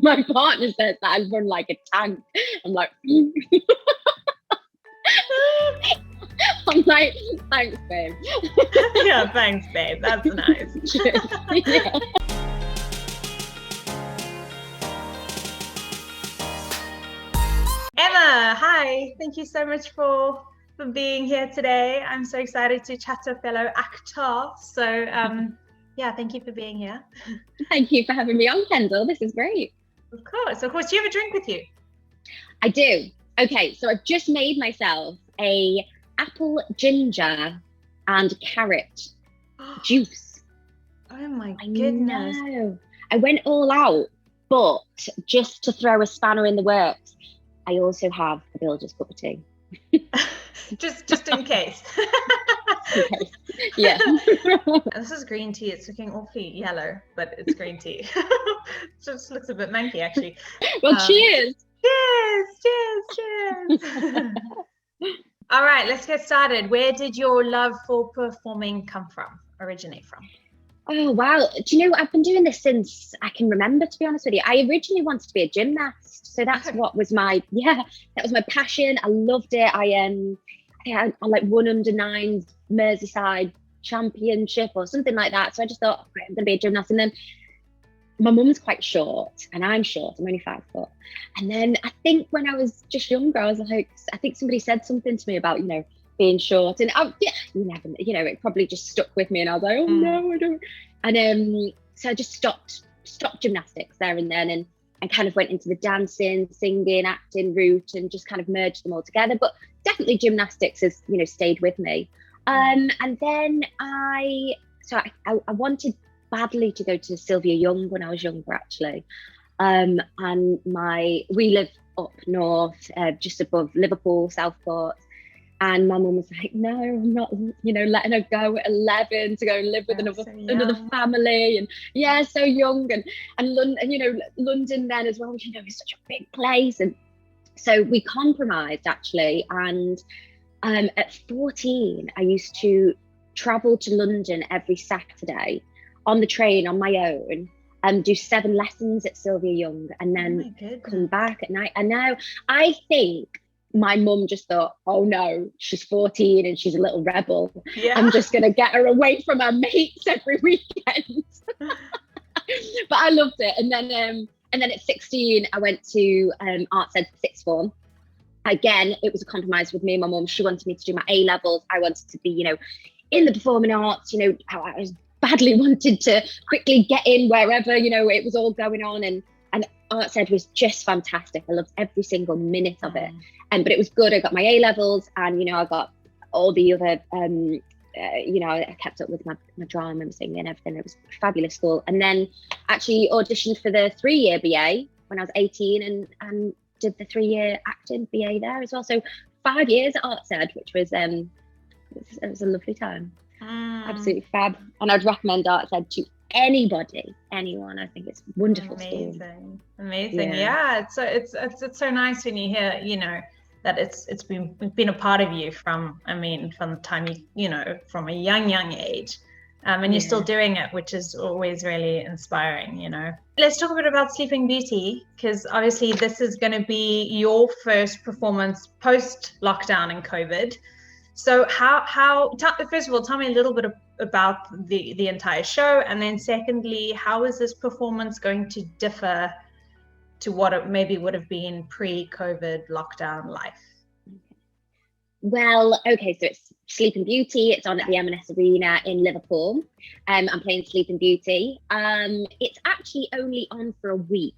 my partner says that I run like a tank. I'm like, I'm like, thanks, babe. Yeah, thanks, babe. That's nice. Yeah. Emma, hi. Thank you so much for being here today. I'm so excited to chat to a fellow actor. So, yeah, thank you for being here. Thank you for having me on, Kendall. This is great. Of course. Do you have a drink with you? I do. Okay, so I've just made myself a apple, ginger, and carrot juice. Oh my goodness. I know. I went all out, but just to throw a spanner in the works, I also have a builder's cup of tea. just in case. Okay. Yeah. This is green tea. It's looking awfully yellow, but it's green tea. Just looks a bit manky, actually. Well, cheers. Cheers. All right, let's get started. Where did your love for performing originate from? Oh, wow. Do you know, I've been doing this since I can remember, to be honest with you. I originally wanted to be a gymnast. So that's what was that was my passion. I loved it. I like won under-9s Merseyside championship or something like that. So I just thought, I'm going to be a gymnast. And then my mum's quite short and I'm short. I'm only 5 foot. And then I think when I was just younger, I was like, I think somebody said something to me about, being short, and it probably just stuck with me, and I was like, oh no, I don't. And so I just stopped gymnastics there and then, and kind of went into the dancing, singing, acting route, and just kind of merged them all together. But definitely gymnastics has stayed with me. And then I wanted badly to go to Sylvia Young when I was younger, actually. And we live up north, just above Liverpool, Southport. And my mum was like, no, I'm not, letting her go at 11 to go and live with another family. And so young. And London, London then as well, is such a big place. And so we compromised, actually. And at 14, I used to travel to London every Saturday on the train on my own and do 7 lessons at Sylvia Young, and then come back at night. And now I think my mum just thought, oh no, she's 14 and she's a little rebel. Yeah. I'm just going to get her away from her mates every weekend. But I loved it. And then at 16, I went to Arts Ed 6th form. Again, it was a compromise with me and my mum. She wanted me to do my A levels. I wanted to be, in the performing arts. I was badly wanted to quickly get in wherever, it was all going on. And Arts Ed was just fantastic. I loved every single minute of it. But it was good. I got my A levels, and I got all the other I kept up with my drama and singing and everything. It was a fabulous school. And then actually auditioned for the 3-year BA when I was 18, and did the 3-year acting BA there as well. So 5 years at Arts Ed, which was it was a lovely time. Absolutely fab. And I'd recommend Arts Ed to anyone. I think it's wonderful. Amazing. Yeah. It's so nice when you hear that it's been a part of you from the time from a young age, and you're still doing it, which is always really inspiring. Let's talk a bit about Sleeping Beauty, because obviously this is going to be your first performance post lockdown and COVID. So first of all, tell me a little bit about the entire show, and then secondly, how is this performance going to differ to what it maybe would have been pre-COVID lockdown life? Well, okay, so it's Sleeping Beauty. It's on at the M&S Arena in Liverpool. I'm playing Sleeping Beauty. It's actually only on for a week.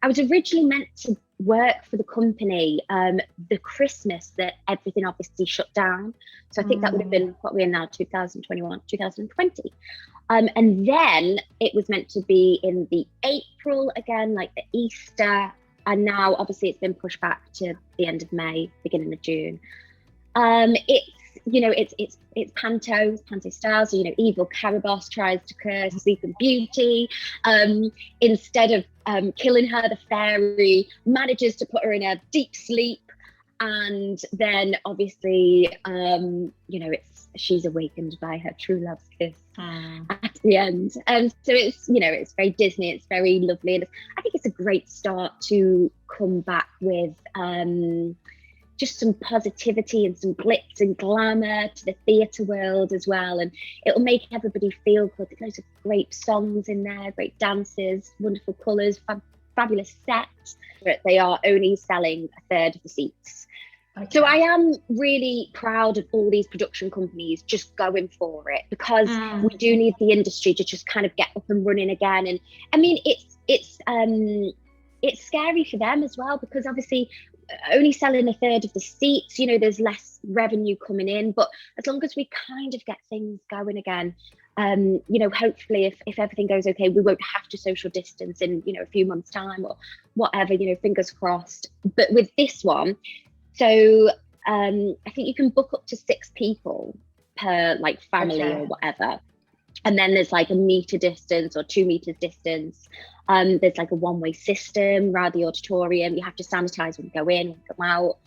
I was originally meant to work for the company the Christmas that everything obviously shut down. So I think that would have been what we're now, 2021, 2020. And then it was meant to be in the April again, like the Easter. And now obviously it's been pushed back to the end of May, beginning of June. It's panto style. So, evil Caraboss tries to curse Sleeping Beauty. Instead of killing her, the fairy manages to put her in a deep sleep. And then obviously, you know, she's awakened by her true love's kiss at the end. And so it's, you know, it's very Disney, it's very lovely. And I think it's a great start to come back with just some positivity and some glitz and glamour to the theatre world as well. And it'll make everybody feel good. There's loads of great songs in there, great dances, wonderful colours, fabulous sets. But they are only selling a third of the seats. Okay. So I am really proud of all these production companies just going for it, because we do need the industry to just kind of get up and running again. And I mean, it's scary for them as well, because obviously only selling a third of the seats, you know, there's less revenue coming in. But as long as we kind of get things going again, you know, hopefully if everything goes okay, we won't have to social distance in, you know, a few months' time or whatever, you know, fingers crossed. But with this one, so I think you can book up to 6 people per like family or whatever. And then there's like a meter distance or 2 meters distance. There's like a one-way system around the auditorium. You have to sanitize when you go in and come out.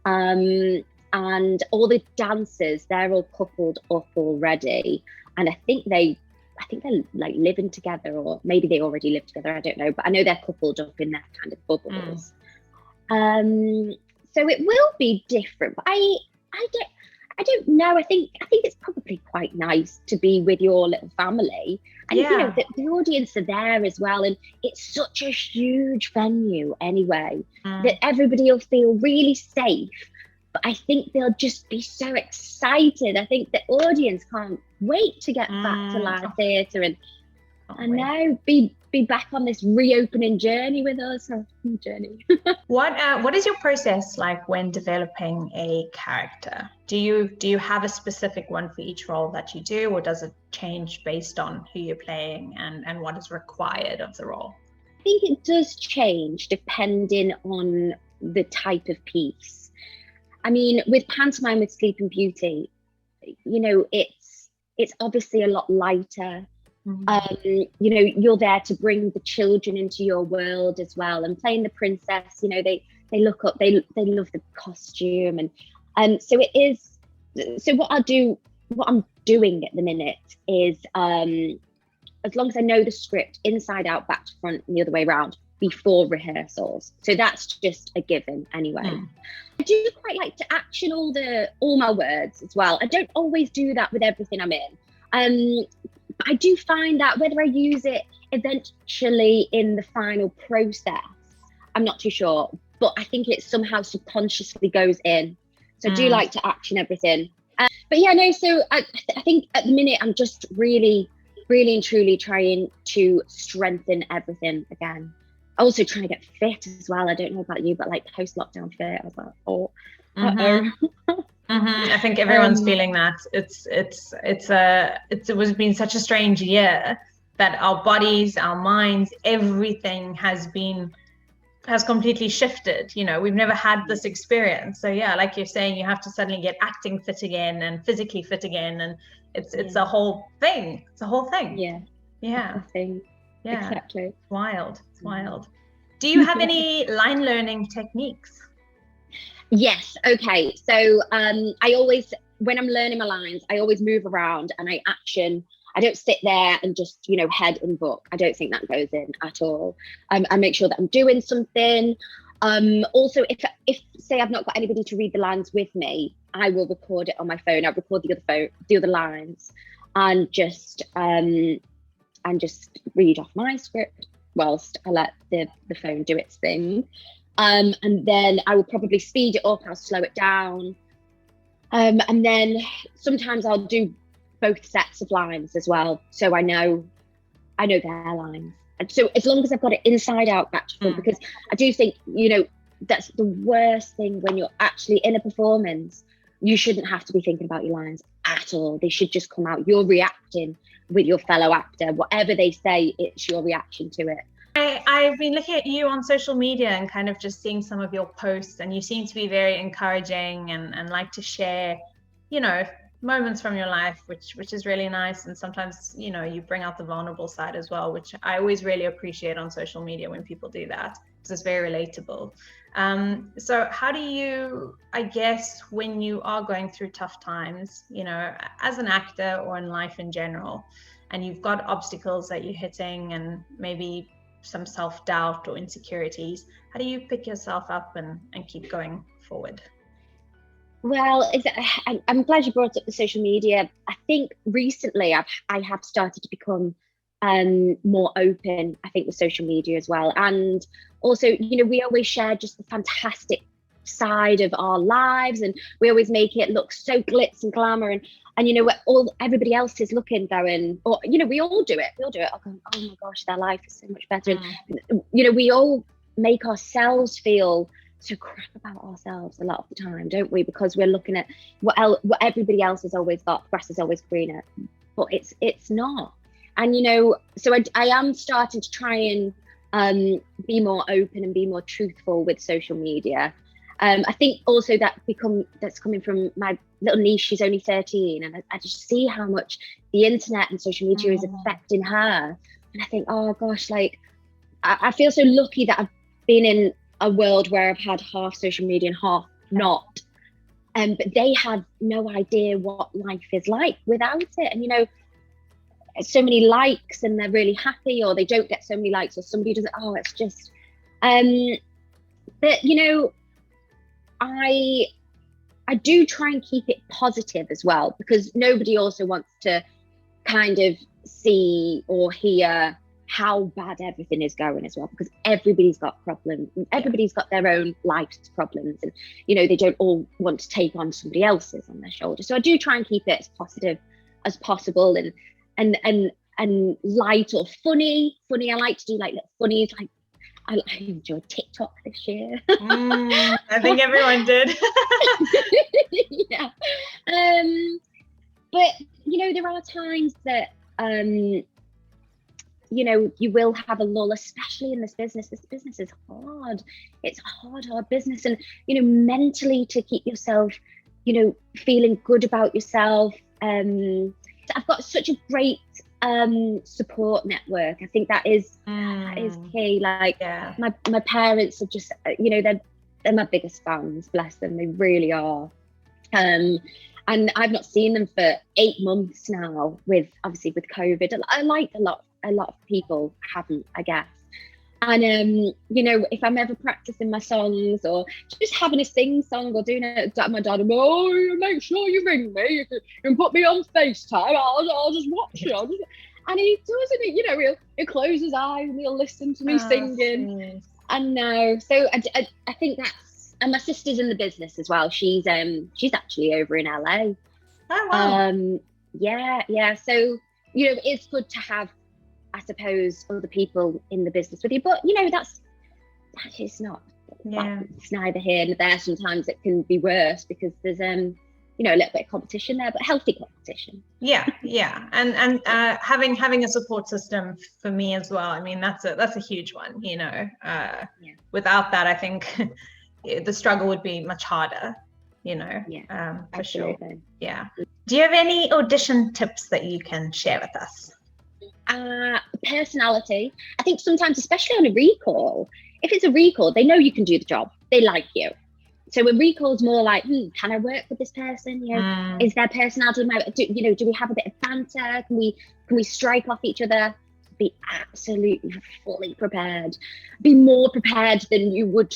And all the dancers, they're all coupled up already. And I think they're like living together, or maybe they already live together, I don't know. But I know they're coupled up in their kind of bubbles. So it will be different, but I don't know. I think it's probably quite nice to be with your little family, and you know the audience are there as well, and it's such a huge venue anyway that everybody will feel really safe. But I think they'll just be so excited. I think the audience can't wait to get back to live theatre and know be back on this reopening journey with us. What is your process like when developing a character? Do you have a specific one for each role that you do, or does it change based on who you're playing and what is required of the role? I think it does change depending on the type of piece. I mean, with pantomime, with Sleeping Beauty, you know, it's obviously a lot lighter. You know, you're there to bring the children into your world as well, and playing the princess, you know, they look up, they love the costume, and so it is. So what I'm doing at the minute is, as long as I know the script inside out, back to front, and the other way around before rehearsals, so that's just a given anyway. I do quite like to action all my words as well. I don't always do that with everything I'm in. I do find that whether I use it eventually in the final process, I'm not too sure, but I think it somehow subconsciously goes in. So I do like to action everything. But yeah, no, so I think at the minute I'm just really, really and truly trying to strengthen everything again. Also trying to get fit as well. I don't know about you, but like post-lockdown fit, I was like, oh, I think everyone's feeling that. It was been such a strange year that our bodies, our minds, everything has completely shifted. You know, we've never had this experience. So yeah, like you're saying, you have to suddenly get acting fit again and physically fit again, and it's a whole thing. It's a whole thing. Yeah. Exactly. It's wild. It's wild. Do you have any line learning techniques? Yes. Okay. So I always, when I'm learning my lines, I always move around and I action. I don't sit there and just, you know, head and book. I don't think that goes in at all. I make sure that I'm doing something. Also, if say I've not got anybody to read the lines with me, I will record it on my phone. I'll record the other lines, and just read off my script whilst I let the phone do its thing. And then I will probably speed it up, I'll slow it down. And then sometimes I'll do both sets of lines as well, so I know their lines. And so as long as I've got it inside out, back to front, because I do think, you know, that's the worst thing when you're actually in a performance. You shouldn't have to be thinking about your lines at all. They should just come out. You're reacting with your fellow actor. Whatever they say, it's your reaction to it. I've been looking at you on social media and kind of just seeing some of your posts, and you seem to be very encouraging and like to share, you know, moments from your life, which is really nice. And sometimes, you know, you bring out the vulnerable side as well, which I always really appreciate on social media when people do that, because it's very relatable. So how do you, I guess, when you are going through tough times, you know, as an actor or in life in general, and you've got obstacles that you're hitting and maybe some self-doubt or insecurities, how do you pick yourself up and keep going forward? Well, I'm glad you brought up the social media. I think recently I have started to become more open, I think, with social media as well. And also, you know, we always share just the fantastic side of our lives, and we always make it look so glitz and glamour, and you know, everybody else is looking, going, or you know, we all do it. Oh my gosh, their life is so much better. And you know, we all make ourselves feel so crap about ourselves a lot of the time, don't we? Because we're looking at what everybody else has always got. Grass is always greener, but it's not. And you know, so I am starting to try and be more open and be more truthful with social media. I think also that's coming from my little niece. She's only 13, and I just see how much the internet and social media is affecting her. And I think, oh gosh, like I feel so lucky that I've been in a world where I've had half social media and half not. But they have no idea what life is like without it. And you know, so many likes and they're really happy, or they don't get so many likes, or somebody doesn't. Oh, it's just but you know, I do try and keep it positive as well, because nobody also wants to kind of see or hear how bad everything is going as well, because everybody's got problems, everybody's got their own life's problems, and you know, they don't all want to take on somebody else's on their shoulders. So I do try and keep it as positive as possible, and light or funny. I like to do like little funnies, like I enjoyed TikTok this year. I think everyone did. Yeah. But you know, there are times that you know, you will have a lull, especially in this business. This business is hard. It's hard business. And, you know, mentally to keep yourself, you know, feeling good about yourself. I've got such a great support network. I think that is key. Like my parents are just, you know, they're my biggest fans, bless them. They really are. And I've not seen them for 8 months now with COVID. I like a lot of people haven't, I guess. And you know, if I'm ever practicing my songs or just having a sing song or doing it, my dad will go, oh, make sure you ring me, you can put me on FaceTime, I'll just watch it. And he does it, you know, he'll close his eyes and he'll listen to me singing. And now, so I think that's, and my sister's in the business as well. She's actually over in LA. Oh wow. Yeah. So, you know, it's good to have, I suppose, other people in the business with you, but you know, that's it's not. It's neither here nor there. Sometimes it can be worse because there's you know, a little bit of competition there, but healthy competition. Yeah, and having a support system for me as well. I mean, that's a huge one. You know, without that, I think the struggle would be much harder. You know, for absolutely. Sure. Yeah. Do you have any audition tips that you can share with us? Personality. I think sometimes, especially on a recall, if it's a recall, they know you can do the job. They like you. So a recall is more like, can I work with this person? You know, is their personality? Do we have a bit of banter? Can we strike off each other? Be absolutely fully prepared. Be more prepared than you would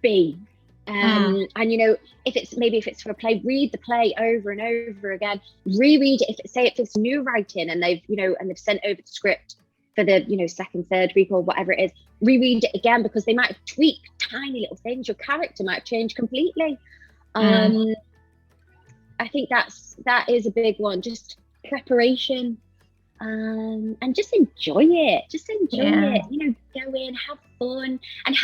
be. And you know, if it's for a play, read the play over and over again. Reread it. If it's new writing and they've sent over the script for the, you know, second, third week or whatever it is, reread it again, because they might have tweaked tiny little things. Your character might change completely. I think that is a big one. Just preparation, and just enjoy it. It. You know, go in, have fun, and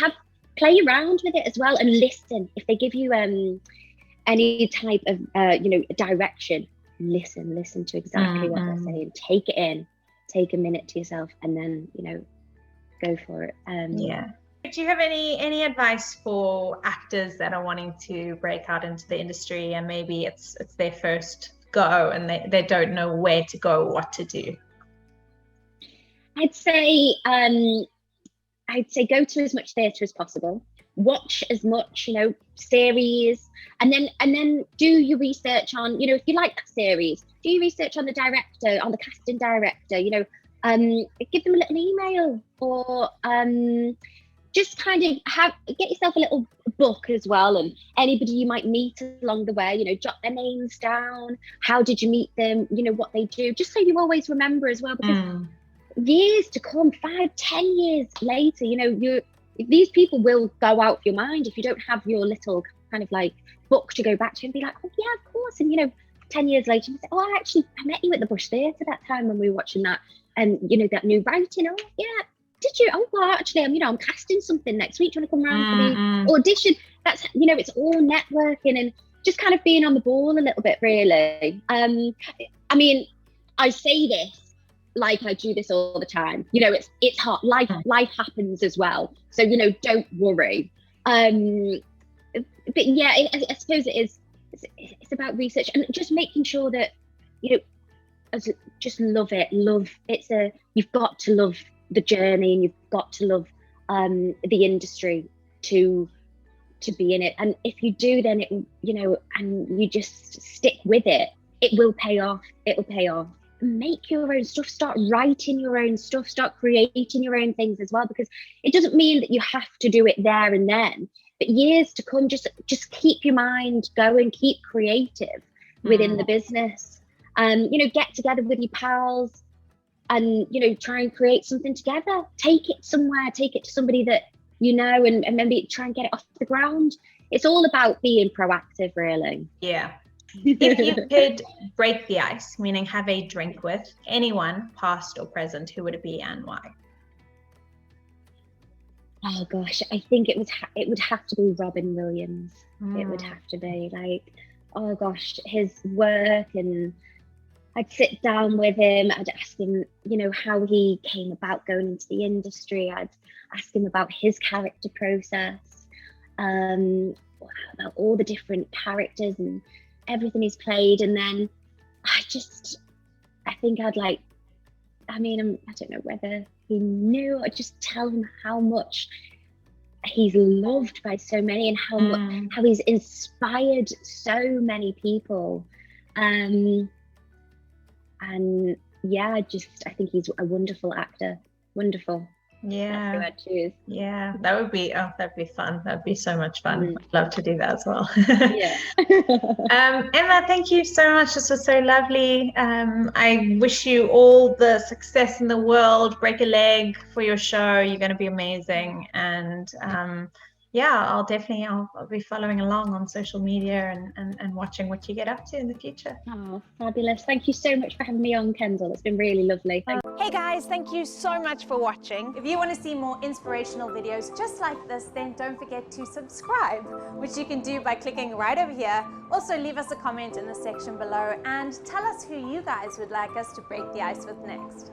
play around with it as well, and listen. If they give you any type of you know, direction, listen to exactly what they're saying. Take it in, take a minute to yourself, and then, you know, go for it. Do you have any advice for actors that are wanting to break out into the industry, and maybe it's their first go and they don't know where to go or what to do? I'd say go to as much theatre as possible. Watch as much, series, and then do your research on, if you like that series, do your research on the director, on the casting director. Give them a little email, or just kind of get yourself a little book as well, and anybody you might meet along the way, jot their names down. How did you meet them? What they do, just so you always remember as well, because years to come, 5-10 years later, these people will go out of your mind if you don't have your little kind of like book to go back to and be like, oh yeah, of course. And 10 years later, you say, oh, I met you at the Bush Theatre that time when we were watching that, and that new writing. Oh yeah, did you? Oh well, actually, I'm casting something next week. Do you want to come around for the audition? That's it's all networking and just kind of being on the ball a little bit, really. I mean, I say this like I do this all the time. It's hard. Life happens as well. So, don't worry. But yeah, I suppose it's about research and just making sure that, just love it. You've got to love the journey, and you've got to love the industry to be in it. And if you do, then it, and you just stick with it, it will pay off. It'll pay off. Make your own stuff, start writing your own stuff, start creating your own things as well, because it doesn't mean that you have to do it there and then, but years to come, just keep your mind going, keep creative within the business. Get together with your pals and try and create something together. Take it somewhere, take it to somebody that and maybe try and get it off the ground. It's all about being proactive, really. Yeah. If you could break the ice, meaning have a drink with anyone, past or present, who would it be and why? Oh gosh, I think it would have to be Robin Williams. It would have to be, like, oh gosh, his work, and I'd sit down with him. I'd ask him, how he came about going into the industry. I'd ask him about his character process, about all the different characters and everything he's played. And then I think I'd like, I don't know whether he knew, I'd just tell him how much he's loved by so many, and how he's inspired so many people. And yeah, I think he's a wonderful actor. Wonderful. Yeah. That's who I'd choose. Yeah, that'd be fun. That'd be so much fun. I'd love to do that as well. Yeah. Emma, thank you so much. This was so lovely. I wish you all the success in the world. Break a leg for your show. You're going to be amazing. And I'll be following along on social media and watching what you get up to in the future. Oh, fabulous. Thank you so much for having me on, Kendall. It's been really lovely. Hey guys, thank you so much for watching. If you want to see more inspirational videos just like this, then don't forget to subscribe, which you can do by clicking right over here. Also, leave us a comment in the section below and tell us who you guys would like us to break the ice with next.